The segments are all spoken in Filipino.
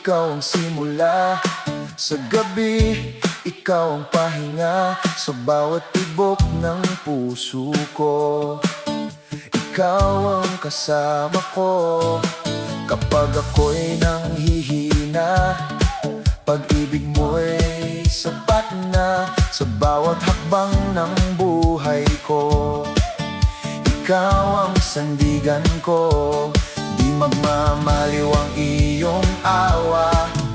ikaw ang simula sa gabi, ikaw ang pahinga sa bawat tibok ng puso ko. Ikaw ang kasama ko kapag ako'y nanghihina. Pag-ibig mo'y sapat na sa bawat hakbang ng buhay ko. Ikaw ang sandigan ko, di magmamaliw ang iyong awa.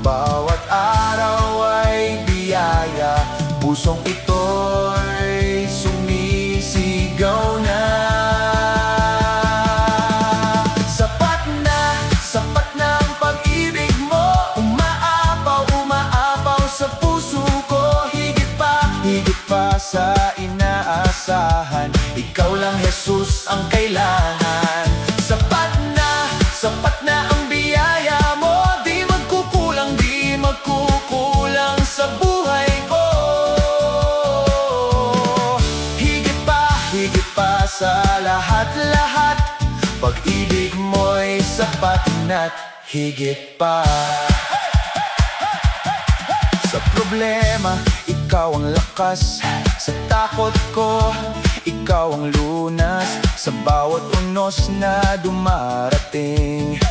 Bawat araw ay biyaya, pusong ito'y sumisigaw na. Sapat na ang pag-ibig mo, umaapaw sa puso ko. Higit pa sa inaasahan, ikaw lang Jesus ang kailangan. Sapat na ang biyaya mo, di magkukulang sa buhay ko. Higit pa sa lahat-lahat, pag-ibig mo'y sapat na't higit pa. Sa problema, ikaw ang lakas. Sa takot ko, ikaw ang lunas. Sa bawat unos na dumarating,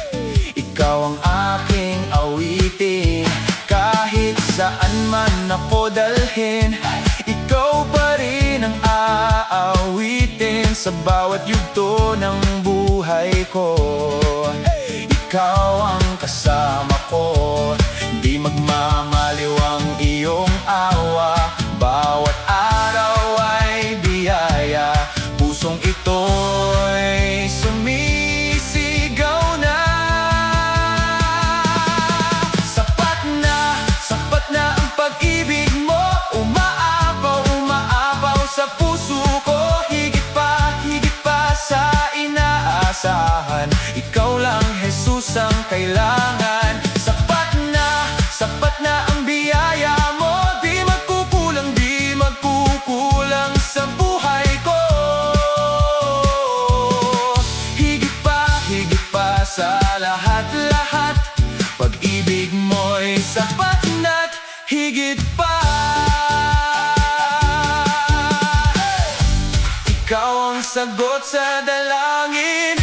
ikaw ang aking awitin. Kahit saan man ako dalhin, ikaw pa rin ang aawitin. Sa bawat yugto ng buhay ko, ikaw ang kasama ko. Di magmamaliw ang iyong awa. Bawat araw ay biyaya, pusong ito'y sumisigaw na. Sapat na ang pag-ibig mo, umaapaw sa puso ko. Higit pa sa inaasahan, ikaw lang Jesus ang kailangan. Sapat na ang biyaya mo, di magkukulang sa buhay ko. Higit pa sa lahat-lahat, pag-ibig mo'y sapat na't higit pa. Ikaw ang sagot sa dalangin,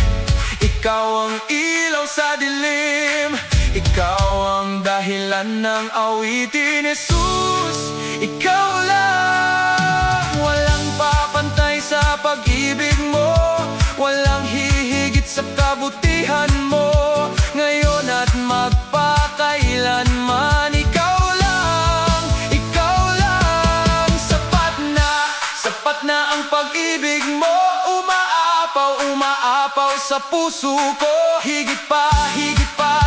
ikaw ang ilaw sa dilim. Ikaw ang dahilan ng awitin, Jesus. Ikaw lang, walang papantay sa pag-ibig mo. Walang hihigit sa kabutihan mo, ngayon at magpakailanman. Ikaw lang, sapat na ang pag-ibig mo. Umaapaw sa puso ko. Higit pa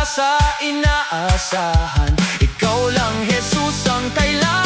sa inaasahan, ikaw lang Jesus ang kailangan.